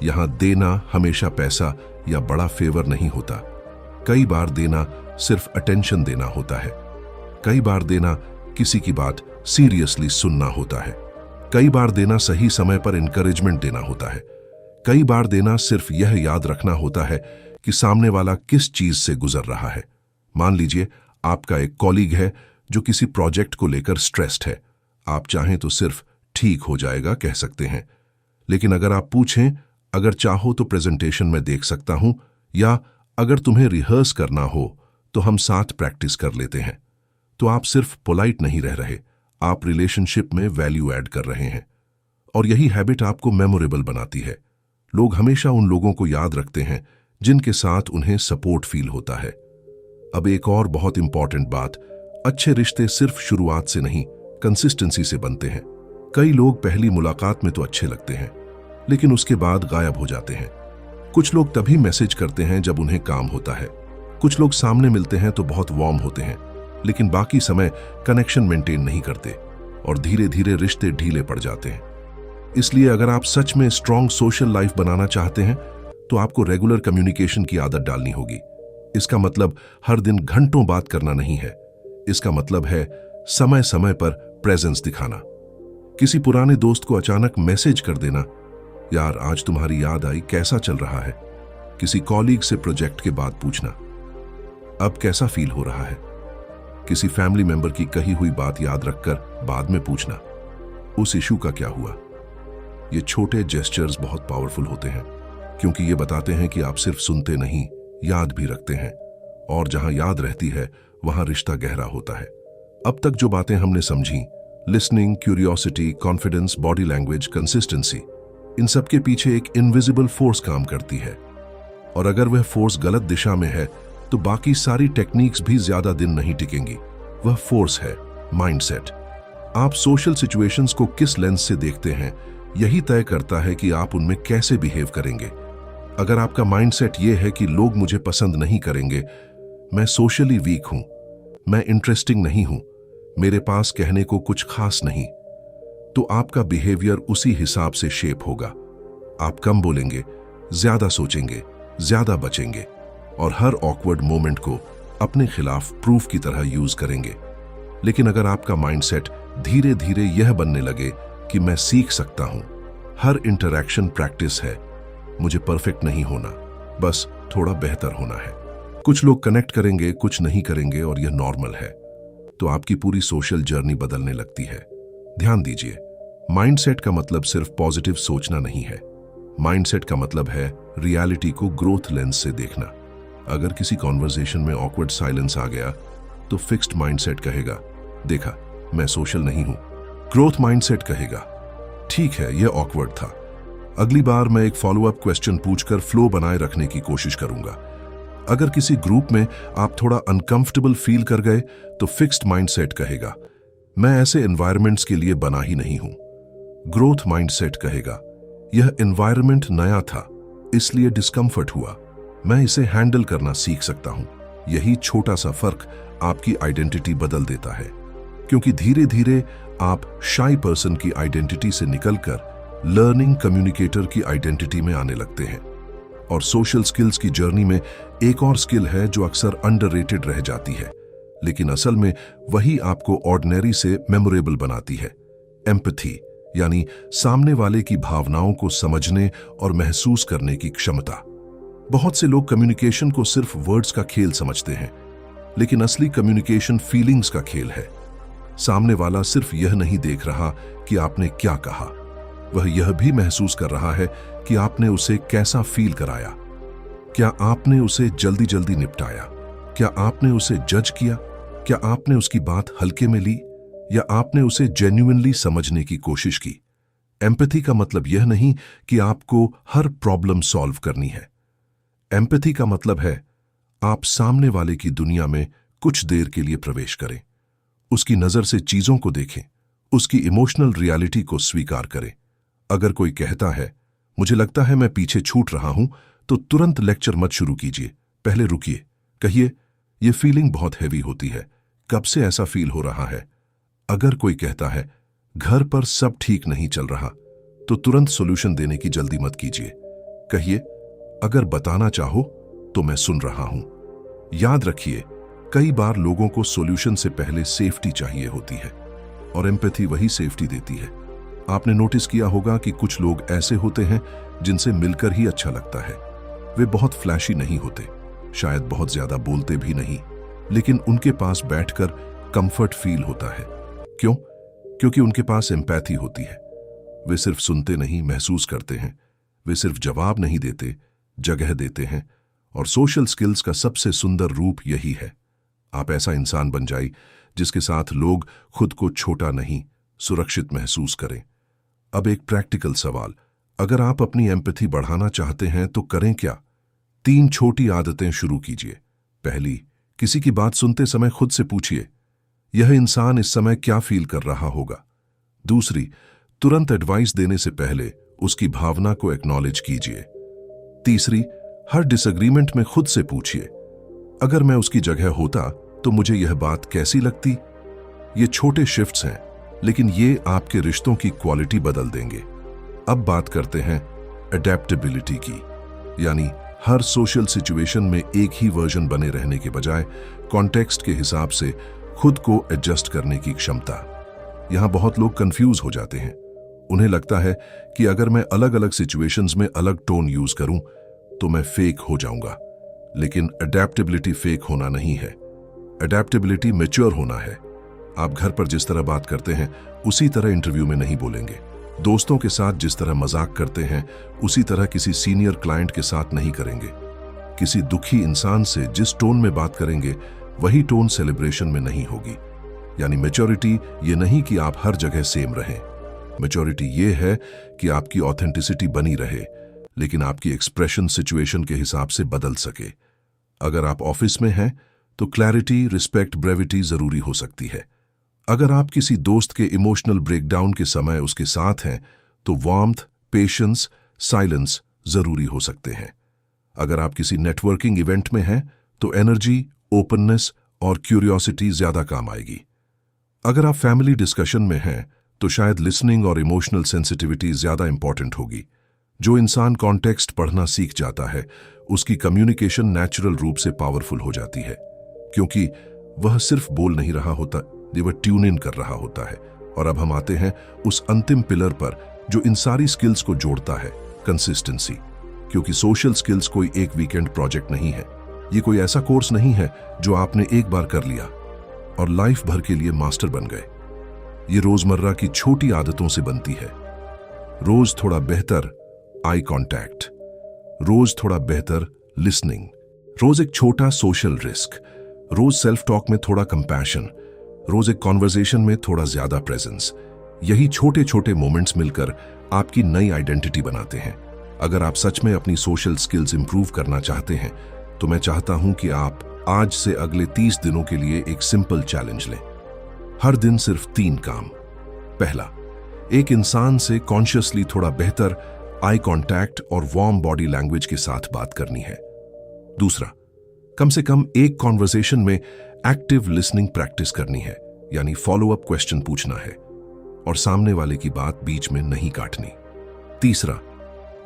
यहां देना हमेशा पैसा या बड़ा फेवर नहीं होता। कई बार देना सिर्फ अटेंशन देना होता है। कई बार देना किसी की बात सीरियसली सुनना होता है। कई बार देना सही समय पर इंकरेजमेंट देना होता है। कई बार देना सिर्फ यह याद रखना होता है कि सामने वाला किस चीज से गुजर रहा है। मान लीजिए आपका एक कॉलीग है जो किसी प्रोजेक्ट को लेकर स्ट्रेस्ड है। आप चाहें तो सिर्फ ठीक हो जाएगा कह सकते हैं, लेकिन अगर आप पूछें अगर चाहो तो प्रेजेंटेशन में देख सकता हूं, या अगर तुम्हें रिहर्स करना हो तो हम साथ प्रैक्टिस कर लेते हैं, तो आप सिर्फ पोलाइट नहीं रह रहे, आप रिलेशनशिप में वैल्यू ऐड कर रहे हैं। और यही हैबिट आपको मेमोरेबल बनाती है। लोग हमेशा उन लोगों को याद रखते हैं जिनके साथ उन्हें सपोर्ट फील होता है। अब एक और बहुत इंपॉर्टेंट बात, अच्छे रिश्ते सिर्फ शुरुआत से नहीं, कंसिस्टेंसी से बनते हैं। कई लोग पहली मुलाकात में तो अच्छे लगते हैं, लेकिन उसके बाद गायब हो जाते हैं। कुछ लोग तभी मैसेज करते हैं जब उन्हें काम होता है। कुछ लोग सामने मिलते हैं तो बहुत वार्म होते हैं, लेकिन बाकी समय कनेक्शन मेंटेन नहीं करते और धीरे धीरे रिश्ते ढीले पड़ जाते हैं। इसलिए अगर आप सच में स्ट्रॉन्ग सोशल लाइफ बनाना चाहते हैं तो आपको रेगुलर कम्युनिकेशन की आदत डालनी होगी। इसका मतलब हर दिन घंटों बात करना नहीं है। इसका मतलब है समय समय पर प्रेजेंस दिखाना। किसी पुराने दोस्त को अचानक मैसेज कर देना, यार आज तुम्हारी याद आई, कैसा चल रहा है। किसी कॉलीग से प्रोजेक्ट के बाद पूछना, अब कैसा फील हो रहा है। किसी फैमिली मेंबर की कही हुई बात याद रखकर बाद में पूछना, उस इशू का क्या हुआ। ये छोटे जेस्चर्स बहुत पावरफुल होते हैं, क्योंकि ये बताते हैं कि आप सिर्फ सुनते नहीं, याद भी रखते हैं। और जहां याद रहती है वहां रिश्ता गहरा होता है। अब तक जो बातें हमने समझी, listening, curiosity, confidence, body language, consistency, इन सब के पीछे एक इनविजिबल फोर्स काम करती है। और अगर वह फोर्स गलत दिशा में है तो बाकी सारी टेक्निक्स भी ज्यादा दिन नहीं टिकेंगी। वह फोर्स है माइंडसेट। आप सोशल सिचुएशंस को किस लेंस से देखते हैं, यही तय करता है कि आप उनमें कैसे बिहेव करेंगे। अगर आपका माइंडसेट यह है कि लोग मुझे पसंद नहीं करेंगे, मैं सोशली वीक हूं, मैं इंटरेस्टिंग नहीं हूं, मेरे पास कहने को कुछ खास नहीं, तो आपका बिहेवियर उसी हिसाब से शेप होगा। आप कम बोलेंगे, ज्यादा सोचेंगे, ज्यादा बचेंगे और हर ऑकवर्ड मोमेंट को अपने खिलाफ प्रूफ की तरह यूज करेंगे। लेकिन अगर आपका माइंडसेट धीरे धीरे यह बनने लगे कि मैं सीख सकता हूं, हर इंटरैक्शन प्रैक्टिस है, मुझे परफेक्ट नहीं होना, बस थोड़ा बेहतर होना है। कुछ लोग कनेक्ट करेंगे, कुछ नहीं करेंगे और यह नॉर्मल है, तो आपकी पूरी सोशल जर्नी बदलने लगती है। ध्यान दीजिए, माइंडसेट का मतलब सिर्फ पॉजिटिव सोचना नहीं है। माइंडसेट का मतलब है रियलिटी को ग्रोथ लेंस से देखना। अगर किसी कॉन्वर्सेशन में ऑकवर्ड साइलेंस आ गया तो फिक्स्ड माइंडसेट कहेगा, देखा मैं सोशल नहीं हूं। ग्रोथ माइंडसेट कहेगा, ठीक है यह ऑकवर्ड था, अगली बार मैं एक फॉलोअप क्वेश्चन पूछकर फ्लो बनाए रखने की कोशिश करूंगा। अगर किसी ग्रुप में आप थोड़ा अनकंफर्टेबल फील कर गए तो फिक्स्ड माइंडसेट कहेगा, मैं ऐसे एनवायरमेंट्स के लिए बना ही नहीं हूं। ग्रोथ माइंडसेट कहेगा, यह एनवायरमेंट नया था इसलिए डिस्कंफर्ट हुआ, मैं इसे हैंडल करना सीख सकता हूं। यही छोटा सा फर्क आपकी आइडेंटिटी बदल देता है, क्योंकि धीरे धीरे आप शाई पर्सन की आइडेंटिटी से निकलकर लर्निंग कम्युनिकेटर की आइडेंटिटी में आने लगते हैं। और सोशल स्किल्स की जर्नी में एक और स्किल है जो अक्सर अंडररेटेड रह जाती है, लेकिन असल में वही आपको ऑर्डिनरी से मेमोरेबल बनाती है। एम्पैथी, यानी सामने वाले की भावनाओं को समझने और महसूस करने की क्षमता। बहुत से लोग कम्युनिकेशन को सिर्फ वर्ड्स का खेल समझते हैं, लेकिन असली कम्युनिकेशन फीलिंग्स का खेल है। सामने वाला सिर्फ यह नहीं देख रहा कि आपने क्या कहा, वह यह भी महसूस कर रहा है कि आपने उसे कैसा फील कराया। क्या आपने उसे जल्दी जल्दी निपटाया? क्या आपने उसे जज किया? क्या आपने उसकी बात हल्के में ली या आपने उसे जेन्युइनली समझने की कोशिश की? एम्पैथी का मतलब यह नहीं कि आपको हर प्रॉब्लम सॉल्व करनी है। एम्पैथी का मतलब है आप सामने वाले की दुनिया में कुछ देर के लिए प्रवेश करें, उसकी नजर से चीजों को देखें, उसकी इमोशनल रियलिटी को स्वीकार करें। अगर कोई कहता है मुझे लगता है मैं पीछे छूट रहा हूं, तो तुरंत लेक्चर मत शुरू कीजिए, पहले रुकिए, कहिए ये फीलिंग बहुत हैवी होती है, कब से ऐसा फील हो रहा है? अगर कोई कहता है घर पर सब ठीक नहीं चल रहा, तो तुरंत सॉल्यूशन देने की जल्दी मत कीजिए। कहिए, अगर बताना चाहो तो मैं सुन रहा हूं। याद रखिए, कई बार लोगों को सॉल्यूशन से पहले सेफ्टी चाहिए होती है, और एम्पैथी वही सेफ्टी देती है। आपने नोटिस किया होगा कि कुछ लोग ऐसे होते हैं जिनसे मिलकर ही अच्छा लगता है। वे बहुत फ्लैशी नहीं होते, शायद बहुत ज्यादा बोलते भी नहीं, लेकिन उनके पास बैठकर कंफर्ट फील होता है। क्यों? क्योंकि उनके पास एम्पैथी होती है। वे सिर्फ सुनते नहीं, महसूस करते हैं। वे सिर्फ जवाब नहीं देते, जगह देते हैं। और सोशल स्किल्स का सबसे सुंदर रूप यही है। आप ऐसा इंसान बन जाइए जिसके साथ लोग खुद को छोटा नहीं, सुरक्षित महसूस करें। अब एक प्रैक्टिकल सवाल, अगर आप अपनी एम्पैथी बढ़ाना चाहते हैं तो करें क्या? 3 छोटी आदतें शुरू कीजिए। पहली, किसी की बात सुनते समय खुद से पूछिए, यह इंसान इस समय क्या फील कर रहा होगा। दूसरी, तुरंत एडवाइस देने से पहले उसकी भावना को एक्नॉलेज कीजिए। तीसरी, हर डिसएग्रीमेंट में खुद से पूछिए, अगर मैं उसकी जगह होता तो मुझे यह बात कैसी लगती। ये छोटे शिफ्ट्स हैं, लेकिन ये आपके रिश्तों की क्वालिटी बदल देंगे। अब बात करते हैं अडेप्टेबिलिटी की, यानी हर सोशल सिचुएशन में एक ही वर्जन बने रहने के बजाय कॉन्टेक्स्ट के हिसाब से खुद को एडजस्ट करने की क्षमता। यहां बहुत लोग कंफ्यूज हो जाते हैं। उन्हें लगता है कि अगर मैं अलग अलग सिचुएशंस में अलग टोन यूज करूं तो मैं फेक हो जाऊंगा। लेकिन अडेप्टेबिलिटी फेक होना नहीं है। अडेप्टेबिलिटी मैच्योर होना है। आप घर पर जिस तरह बात करते हैं उसी तरह इंटरव्यू में नहीं बोलेंगे। दोस्तों के साथ जिस तरह मजाक करते हैं उसी तरह किसी सीनियर क्लाइंट के साथ नहीं करेंगे। किसी दुखी इंसान से जिस टोन में बात करेंगे वही टोन सेलिब्रेशन में नहीं होगी। यानी मैच्योरिटी ये नहीं कि आप हर जगह सेम रहें। मैच्योरिटी ये है कि आपकी ऑथेंटिसिटी बनी रहे, लेकिन आपकी एक्सप्रेशन सिचुएशन के हिसाब से बदल सके। अगर आप ऑफिस में हैं तो क्लैरिटी, रिस्पेक्ट, ब्रेविटी जरूरी हो सकती है। अगर आप किसी दोस्त के इमोशनल ब्रेकडाउन के समय उसके साथ हैं तो वार्मथ, पेशेंस, साइलेंस जरूरी हो सकते हैं। अगर आप किसी नेटवर्किंग इवेंट में हैं तो एनर्जी, ओपननेस और क्यूरियोसिटी ज्यादा काम आएगी। अगर आप फैमिली डिस्कशन में हैं तो शायद लिसनिंग और इमोशनल सेंसिटिविटी ज्यादा इंपॉर्टेंट होगी। जो इंसान कॉन्टेक्स्ट पढ़ना सीख जाता है उसकी कम्युनिकेशन नेचुरल रूप से पावरफुल हो जाती है, क्योंकि वह सिर्फ बोल नहीं रहा होता, वह ट्यून इन कर रहा होता है। और अब हम आते हैं उस अंतिम पिलर पर जो इन सारी स्किल्स को जोड़ता है, कंसिस्टेंसी। क्योंकि सोशल स्किल्स कोई एक वीकेंड प्रोजेक्ट नहीं है। ये कोई ऐसा कोर्स नहीं है जो आपने एक बार कर लिया और लाइफ भर के लिए मास्टर बन गए। ये रोजमर्रा की छोटी आदतों से बनती है। रोज थोड़ा बेहतर आई कांटेक्ट, रोज थोड़ा बेहतर लिसनिंग, रोज एक छोटा सोशल रिस्क, रोज सेल्फ टॉक में थोड़ा कंपैशन, रोज एक कॉन्वर्सेशन में थोड़ा ज्यादा प्रेजेंस। यही छोटे छोटे मोमेंट्स मिलकर आपकी नई आइडेंटिटी बनाते हैं। अगर आप सच में अपनी सोशल स्किल्स इंप्रूव करना चाहते हैं तो मैं चाहता हूं कि आप आज से अगले 30 दिनों के लिए एक सिंपल चैलेंज लें। हर दिन सिर्फ 3 काम। पहला, एक इंसान से कॉन्शियसली थोड़ा बेहतर आई कांटेक्ट और वार्म बॉडी लैंग्वेज के साथ बात करनी है। दूसरा, कम से कम एक कॉन्वर्सेशन में एक्टिव लिसनिंग प्रैक्टिस करनी है, यानी फॉलो अप क्वेश्चन पूछना है और सामने वाले की बात बीच में नहीं काटनी। तीसरा,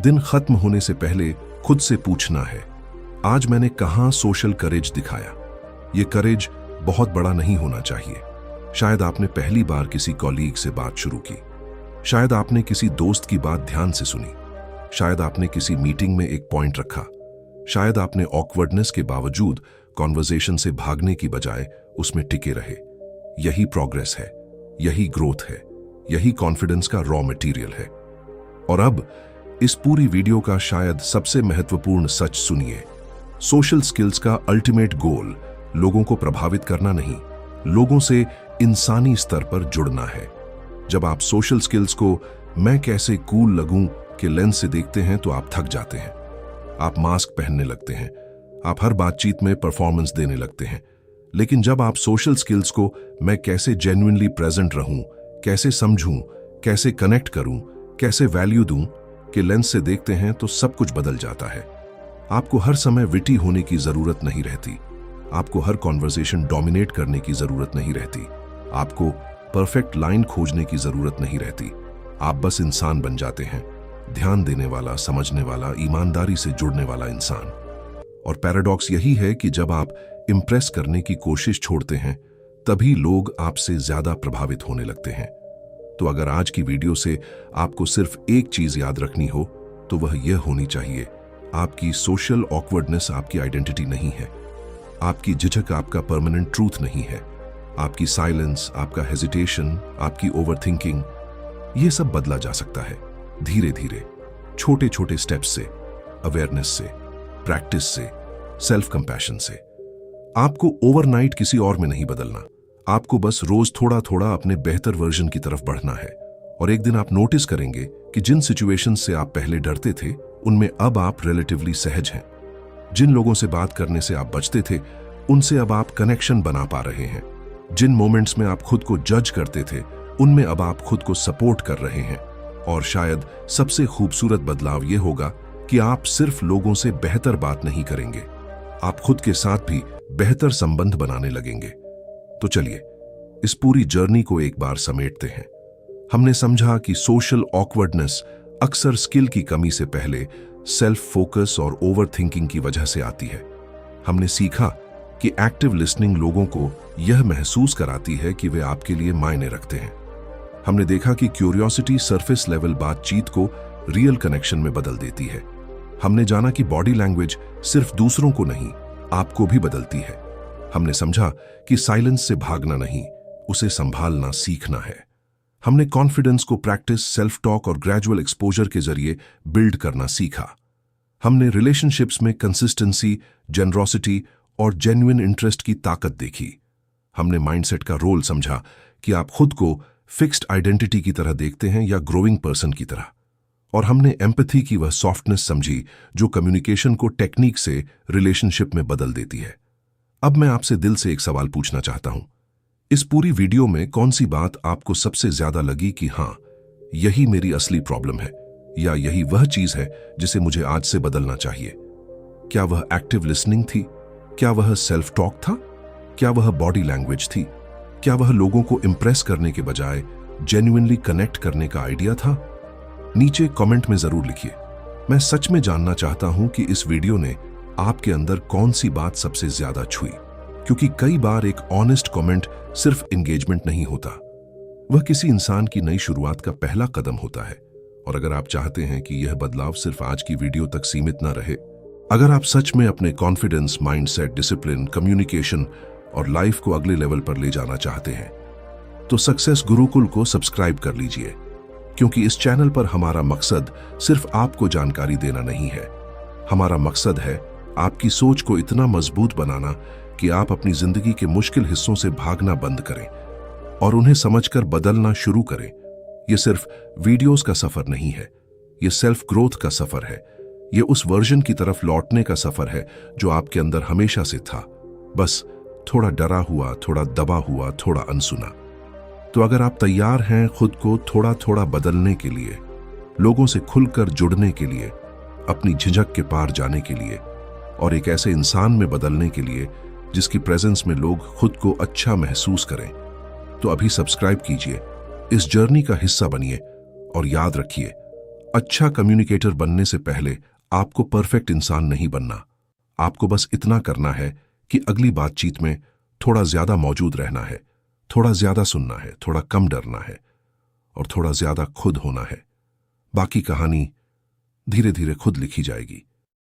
दिन खत्म होने से पहले खुद से पूछना है, आज मैंने कहां सोशल करेज दिखाया। यह करेज बहुत बड़ा नहीं होना चाहिए। शायद आपने पहली बार किसी कॉलीग से बात शुरू की, शायद आपने किसी दोस्त की बात ध्यान से सुनी, शायद आपने किसी मीटिंग में एक पॉइंट रखा, शायद आपने ऑकवर्डनेस के बावजूद कॉन्वर्सेशन से भागने की बजाय उसमें टिके रहे। यही प्रोग्रेस है, यही ग्रोथ है, यही कॉन्फिडेंस का रॉ मटेरियल है। और अब इस पूरी वीडियो का शायद सबसे महत्वपूर्ण सच सुनिए। सोशल स्किल्स का अल्टीमेट गोल लोगों को प्रभावित करना नहीं, लोगों से इंसानी स्तर पर जुड़ना है। जब आप सोशल स्किल्स को मैं कैसे कूल लगूं के लेंस से देखते हैं तो आप थक जाते हैं। आप मास्क पहनने लगते हैं, आप हर बातचीत में परफॉर्मेंस देने लगते हैं। लेकिन जब आप सोशल स्किल्स को मैं कैसे जेन्युइनली प्रेजेंट रहूं, कैसे समझूं, कैसे कनेक्ट करूं, कैसे वैल्यू दूं के लेंस से देखते हैं तो सब कुछ बदल जाता है। आपको हर समय विटी होने की जरूरत नहीं रहती। आपको हर कॉन्वर्सेशन डोमिनेट करने की जरूरत नहीं रहती। आपको परफेक्ट लाइन खोजने की जरूरत नहीं रहती। आप बस इंसान बन जाते हैं, ध्यान देने वाला, समझने वाला, ईमानदारी से जुड़ने वाला इंसान। और पैराडॉक्स यही है कि जब आप इम्प्रेस करने की कोशिश छोड़ते हैं, तभी लोग आपसे ज्यादा प्रभावित होने लगते हैं। तो अगर आज की वीडियो से आपको सिर्फ एक चीज याद रखनी हो, तो वह यह होनी चाहिए, आपकी सोशल ऑकवर्डनेस आपकी आइडेंटिटी नहीं है। आपकी झिझक आपका परमानेंट ट्रूथ नहीं है। आपकी साइलेंस, आपका हेजिटेशन, आपकी ओवरथिंकिंग, यह सब बदला जा सकता है धीरे धीरे, छोटे छोटे स्टेप्स से, अवेयरनेस से, प्रैक्टिस से, सेल्फ कंपैशन से। आपको ओवरनाइट किसी और में नहीं बदलना। आपको बस रोज थोड़ा थोड़ा अपने बेहतर वर्जन की तरफ बढ़ना है। और एक दिन आप नोटिस करेंगे कि जिन सिचुएशन से आप पहले डरते थे, उनमें अब आप रिलेटिवली सहज हैं। जिन लोगों से बात करने से आप बचते थे, उनसे अब आप कनेक्शन बना पा रहे हैं। जिन मोमेंट्स में आप खुद को जज करते थे, उनमें अब आप खुद को सपोर्ट कर रहे हैं। और शायद सबसे खूबसूरत बदलाव यह होगा कि आप सिर्फ लोगों से बेहतर बात नहीं करेंगे, आप खुद के साथ भी बेहतर संबंध बनाने लगेंगे। तो चलिए इस पूरी जर्नी को एक बार समेटते हैं। हमने समझा कि सोशल ऑकवर्डनेस अक्सर स्किल की कमी से पहले सेल्फ फोकस और ओवर थिंकिंग की वजह से आती है। हमने सीखा कि एक्टिव लिसनिंग लोगों को यह महसूस कराती है कि वे आपके लिए मायने रखते हैं। हमने देखा कि क्यूरियोसिटी सरफेस लेवल बातचीत को रियल कनेक्शन में बदल देती है। हमने जाना कि बॉडी लैंग्वेज सिर्फ दूसरों को नहीं, आपको भी बदलती है। हमने समझा कि साइलेंस से भागना नहीं, उसे संभालना सीखना है। हमने कॉन्फिडेंस को प्रैक्टिस, सेल्फ टॉक और ग्रेजुअल एक्सपोजर के जरिए बिल्ड करना सीखा। हमने रिलेशनशिप्स में कंसिस्टेंसी, जेनरोसिटी और जेन्युइन इंटरेस्ट की ताकत देखी। हमने माइंडसेट का रोल समझा कि आप खुद को फिक्स्ड आइडेंटिटी की तरह देखते हैं या ग्रोइंग पर्सन की तरह। और हमने एम्पैथी की वह सॉफ्टनेस समझी जो कम्युनिकेशन को टेक्निक से रिलेशनशिप में बदल देती है। अब मैं आपसे दिल से एक सवाल पूछना चाहता हूं। इस पूरी वीडियो में कौन सी बात आपको सबसे ज्यादा लगी कि हाँ, यही मेरी असली प्रॉब्लम है, या यही वह चीज है जिसे मुझे आज से बदलना चाहिए? क्या वह एक्टिव लिसनिंग थी? क्या वह सेल्फ टॉक था? क्या वह बॉडी लैंग्वेज थी? क्या वह लोगों को इंप्रेस करने के बजाय जेन्युइनली कनेक्ट करने का आइडिया था? नीचे कमेंट में जरूर लिखिए। मैं सच में जानना चाहता हूं कि इस वीडियो ने आपके अंदर कौन सी बात सबसे ज्यादा छुई, क्योंकि कई बार एक ऑनेस्ट कमेंट सिर्फ एंगेजमेंट नहीं होता, वह किसी इंसान की नई शुरुआत का पहला कदम होता है। और अगर आप चाहते हैं कि यह बदलाव सिर्फ आज की वीडियो तक सीमित न रहे, अगर आप सच में अपने कॉन्फिडेंस, माइंडसेट, डिसिप्लिन, कम्युनिकेशन और लाइफ को अगले लेवल पर ले जाना चाहते हैं, तो सक्सेस गुरुकुल को सब्सक्राइब कर लीजिए। क्योंकि इस चैनल पर हमारा मकसद सिर्फ आपको जानकारी देना नहीं है, हमारा मकसद है आपकी सोच को इतना मजबूत बनाना कि आप अपनी जिंदगी के मुश्किल हिस्सों से भागना बंद करें और उन्हें समझकर बदलना शुरू करें। यह सिर्फ वीडियोस का सफर नहीं है, यह सेल्फ ग्रोथ का सफर है। यह उस वर्जन की तरफ लौटने का सफर है जो आपके अंदर हमेशा से था, बस थोड़ा डरा हुआ, थोड़ा दबा हुआ, थोड़ा अनसुना। तो अगर आप तैयार हैं खुद को थोड़ा थोड़ा बदलने के लिए, लोगों से खुलकर जुड़ने के लिए, अपनी झिझक के पार जाने के लिए और एक ऐसे इंसान में बदलने के लिए जिसकी प्रेजेंस में लोग खुद को अच्छा महसूस करें, तो अभी सब्सक्राइब कीजिए, इस जर्नी का हिस्सा बनिए। और याद रखिए, अच्छा कम्युनिकेटर बनने से पहले आपको परफेक्ट इंसान नहीं बनना। आपको बस इतना करना है कि अगली बातचीत में थोड़ा ज्यादा मौजूद रहना है, थोड़ा ज्यादा सुनना है, थोड़ा कम डरना है और थोड़ा ज्यादा खुद होना है। बाकी कहानी धीरे धीरे खुद लिखी जाएगी।